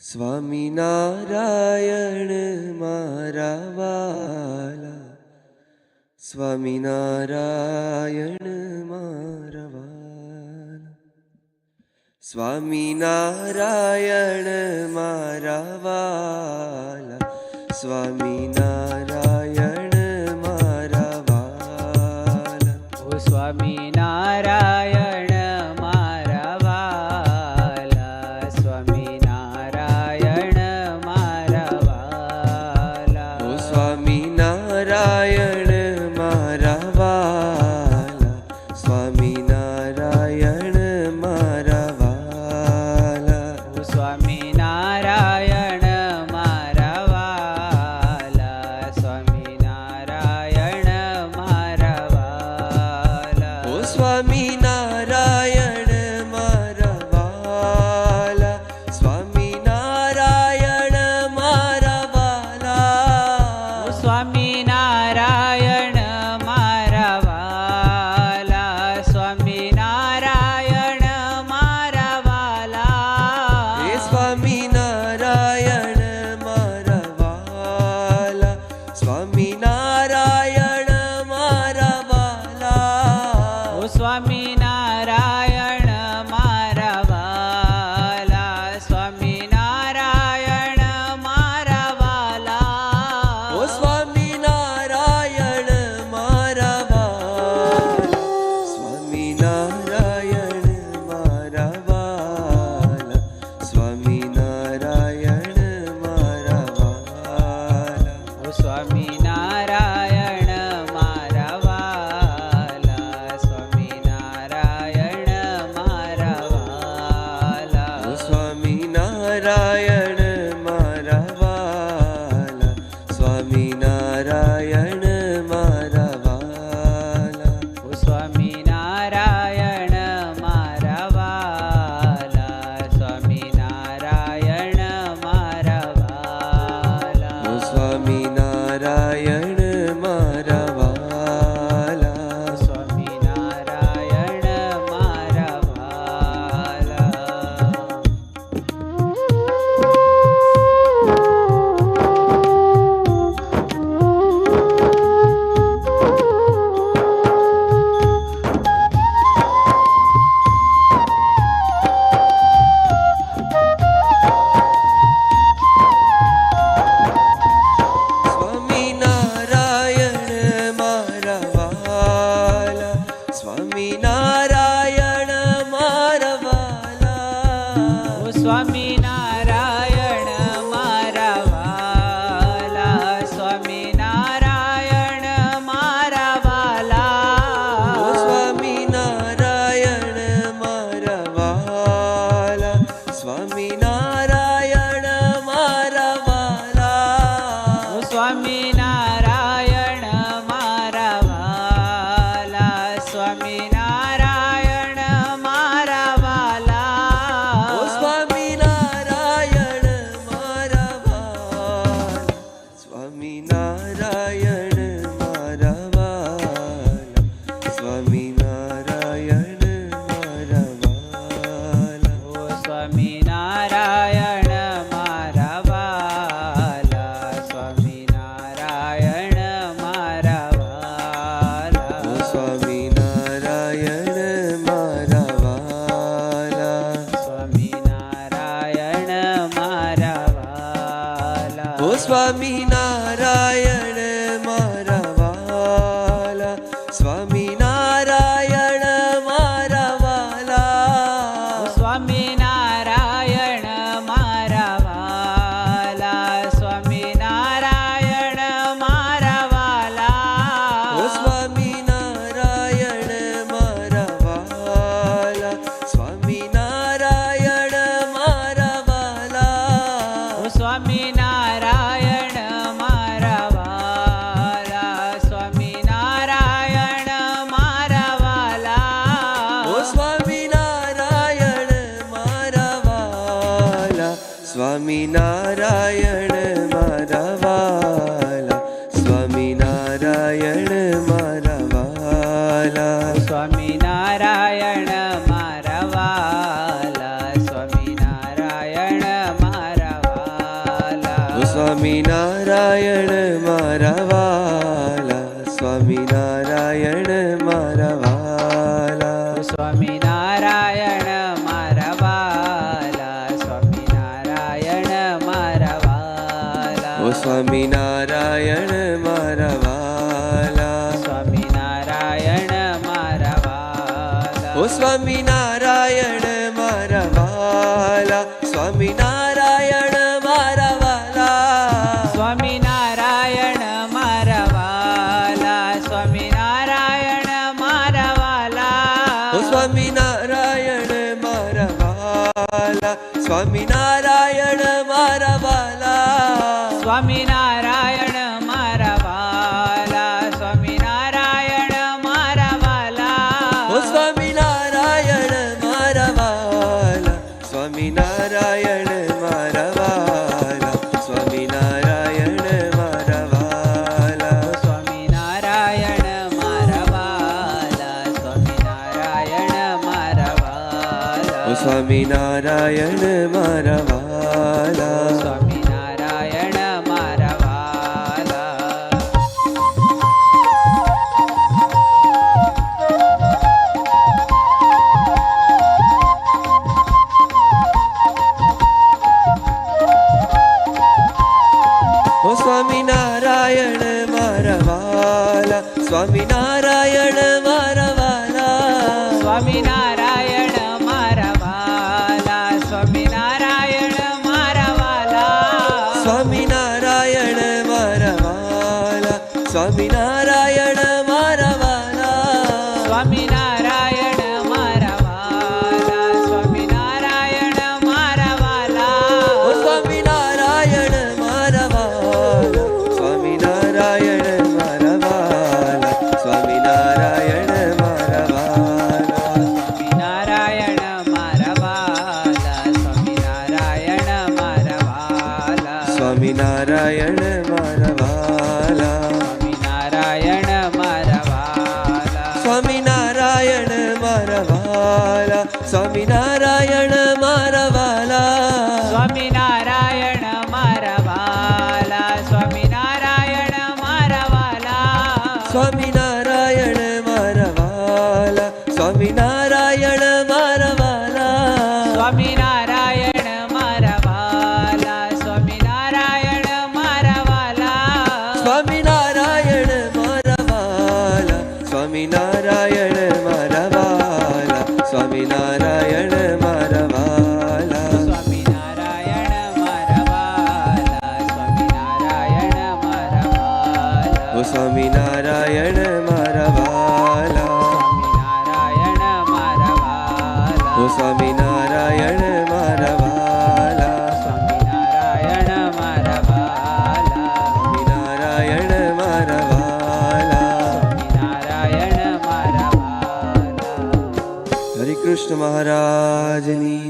સ્વામિનારાયણ મારા વાલા, સ્વામિનારાયણ મારા વાલા, સ્વામિનારાયણ મારા વાલા, સ્વામિનારાયણ મારા વાલા. ઓ સ્વામિનારાયણ મારા વાલા, સ્વામિનારાયણ મારા વાલા. ઓ સ્વામિનારાયણ મારા વાલા, સ્વામિનારાયણ મારા વાલા. ઓ સ્વામિનારાયણ મારા વાલા, સ્વામિનારાયણ મારા વાલા. ઓ સ્વામિનારાયણ મારા વાલા, સ્વામિનારાયણ મારા વાલા. ઓ સ્વામિનારાયણ મારા વાલા, સ્વામિનારાયણ મારા વાલા. હે સ્વામિનારાયણ મારા વાલા, સ્વામિનારાયણ મારા વાલા. ઓ સ્વામિનારાયણ મારા વાલા, સ્વામિનારાયણ મારા વાલા. ઓ સ્વામિનારાયણ મારા વાલા, સ્વામિનારાયણ મારા વાલા, સ્વામિનારાયણ મારા વાલા. ઓ સ્વામિનારાયણ મારા વાલા, સ્વામિનારાયણ મારા વાલા. ઓ સ્વામિનારાયણ મારા વાલા, સ્વામિનારાયણ મારા વાલા. ઓ સ્વામિનારાયણ મારા વાલા, સ્વામિનારાયણ મારા વાલા. ઓ સ્વામિનારાયણ મારા વાલા. સ્વામિનારાયણ મારા વાલા. સ્વામિનારાયણ મારા વાલા, સ્વામિનારાયણ મારા વાલા. ઓ સ્વામિનારાયણ મારા વાલા, સ્વામિનારાયણ મારા વાલા. ઓ સ્વામિનારાયણ મારા વાલા, સ્વામિનારાયણ મારા વાલા. ઓ સ્વામિનારાયણ મારા વાલા, સ્વામિનારાયણ મારા વાલા. ઓ સ્વામિનારાયણ મારા વાલા, સ્વામિનારાયણ મારા વાલા, સ્વામિનારાયણ મારા વાલા. ઓ સ્વામિનારાયણ મારા વાલા, સ્વામિનારાયણ મારા વાલા. ઓ સ્વામિનારાયણ મારા વાલા. સ્વામિનારાયણ મારા વાલા. ઓ સ્વામિનારાયણ મારા વાલા, સ્વામિનારાયણ મારા વાલા. ઓ સ્વામિનારાયણ મારા વાલા, સ્વામિનારાયણ મારા વાલા. ઓ સ્વામિનારાયણ મારા વાલા, સ્વામિનારાયણ મારા વાલા. ઓ સ્વામિનારાયણ મારા વાલા, સ્વામિનારાયણ મારા વાલા. ઓ સ્વામિનારાયણ મારા વાલા, સ્વામિનારાયણ મારા વાલા, સ્વામિનારાયણ મારા વાલા. સ્વામિનારાયણ મારા વાલા, સ્વામિનારાયણ મારા સ્વામિનારાયણ મારા વાલા, સ્વામિનારાયણ મારા વાલા. સ્વામિનારાયણ મારા વાલા, સ્વામિનારાયણ મારા વાલા. ઓ સ્વામિનારાયણ મારા વાલા, સ્વામિનારાયણ મારા વાલા. ઓ સ્વામિનારાયણ મારા વાલા, સ્વામિનારાયણ મારા વાલા. સ્વામિનારાયણ મારા વાલા, સ્વામિનારાયણ મારા વાલા. ઓ સ્વામિનારાયણ મારા વાલા, સ્વામિનારાયણ મારા વાલા. સ્વામિનારાયણ મારા વાલા, સ્વામિનારાયણ મારા વાલા. ઓ સ્વામિનારાયણ મારા વાલા, સ્વામિનારાયણ મારા વાલા. સ્વામિનારાયણ મારા વાલા. સ્વામિનારાયણ મારા વાલા, સ્વામિનારાયણ મારા વાલા. ઓ સ્વામિનારાયણ મારા વાલા. સ્વામિનારાયણ મારા વાલા. ઓ સ્વામિનારાયણ મારા વાલા, સ્વામિનારાયણ મારા વાલા. સ્વામિનારાયણ મારા વાલા, સ્વામિનારાયણ મારા વાલા. સ્વામિનારાયણ મારા વાલા, સ્વામિનારાયણ મારા વાલા. સ્વામિનારાયણ મારા વાલા, સ્વામિનારાયણ મારા વાલા. ઓ સ્વામિનારાયણ મારા વાલા, સ્વામિનારાયણ મારા વાલા. સ્વામિનારાયણ મારા વાલા. સ્વામિનારાયણ મારા વાલા, સ્વામિનારાયણ મારા વાલા. સ્વામિનારાયણ મારા વાલા. સ્વામિનારાયણ મારા વાલા. સ્વામિનારાયણ મારા વાલા, સ્વામિનારાયણ મારા વાલા. સ્વામિનારાયણ મારા વાલા, સ્વામિનારાયણ મારા વાલા. સ્વામિનારાયણ મારા વાલા, સ્વામિનારાયણ મારા વાલા. સ્વામિનારાયણ મારા વાલા, સ્વામિનારાયણ મારા વાલા. સ્વામિનારાયણ મારા વાલા, સ્વામિનારાયણ મારા વાલા. સ્વામિનારાયણ મારા વાલા. સ્વામિનારાયણ મારા વાલા, સ્વામિનારાયણ મારા વાલા. ઓ સ્વામિનારાયણ મારા વાલા. સ્વામિનારાયણ મારા વાલા. ઓ સ્વામિનારાયણ મારા વાલા. સ્વામિનારાયણ મારા વાલા. સ્વામિનારાયણ મારા વાલા. સ્વામિનારાયણ મારા વાલા. હરે કૃષ્ણ મહારાજની